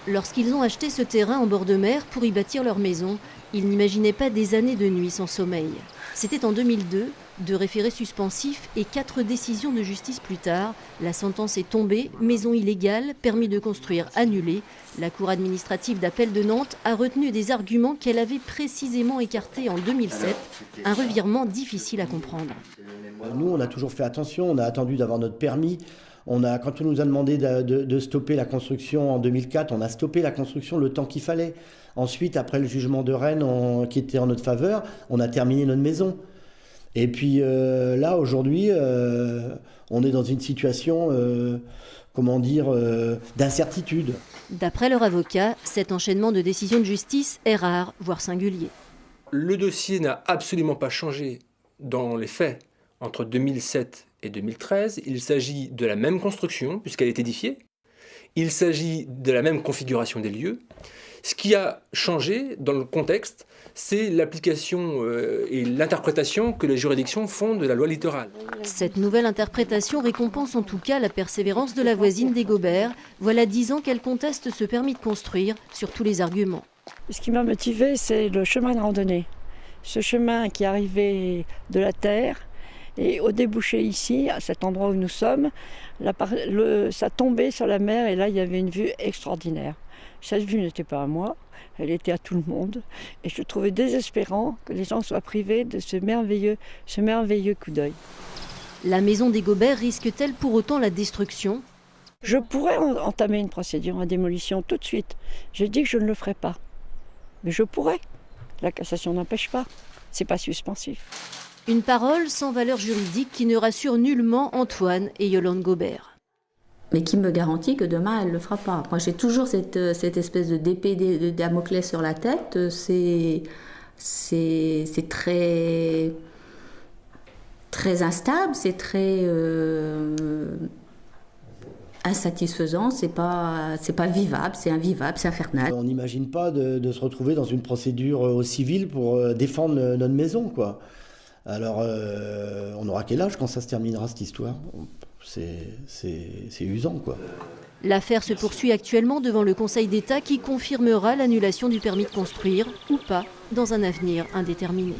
Lorsqu'ils ont acheté ce terrain en bord de mer pour y bâtir leur maison, ils n'imaginaient pas des années de nuit sans sommeil. C'était en 2002, 2 référés suspensifs et 4 décisions de justice plus tard. La sentence est tombée, maison illégale, permis de construire annulé. La Cour administrative d'appel de Nantes a retenu des arguments qu'elle avait précisément écartés en 2007. Un revirement difficile à comprendre. Nous, on a toujours fait attention, on a attendu d'avoir notre permis. Quand on nous a demandé de stopper la construction en 2004, on a stoppé la construction le temps qu'il fallait. Ensuite, après le jugement de Rennes qui était en notre faveur, on a terminé notre maison. Et puis là, aujourd'hui, on est dans une situation, d'incertitude. D'après leur avocat, cet enchaînement de décisions de justice est rare, voire singulier. Le dossier n'a absolument pas changé dans les faits entre 2007 et 2013. Il s'agit de la même construction, puisqu'elle est édifiée. Il s'agit de la même configuration des lieux. Ce qui a changé dans le contexte, c'est l'application et l'interprétation que les juridictions font de la loi littorale. Cette nouvelle interprétation récompense en tout cas la persévérance de la voisine des Gobert. Voilà 10 ans qu'elle conteste ce permis de construire sur tous les arguments. Ce qui m'a motivée, c'est le chemin de randonnée. Ce chemin qui arrivait de la terre et au débouché ici, à cet endroit où nous sommes, ça tombait sur la mer et là il y avait une vue extraordinaire. Cette vue n'était pas à moi, elle était à tout le monde. Et je trouvais désespérant que les gens soient privés de ce merveilleux coup d'œil. La maison des Gobert risque-t-elle pour autant la destruction ? Je pourrais entamer une procédure en démolition tout de suite. Je dis que je ne le ferai pas. Mais je pourrais. La cassation n'empêche pas. C'est pas suspensif. Une parole sans valeur juridique qui ne rassure nullement Antoine et Yolande Gobert. Mais qui me garantit que demain, elle ne le fera pas. Moi, j'ai toujours cette espèce d'épée de Damoclès sur la tête. C'est très, très instable, c'est très insatisfaisant, c'est pas vivable, c'est invivable, c'est infernal. On n'imagine pas de se retrouver dans une procédure au civil pour défendre notre maison, quoi. Alors, on aura quel âge quand ça se terminera, cette histoire ? C'est usant, quoi. L'affaire se poursuit actuellement devant le Conseil d'État qui confirmera l'annulation du permis de construire, ou pas, dans un avenir indéterminé.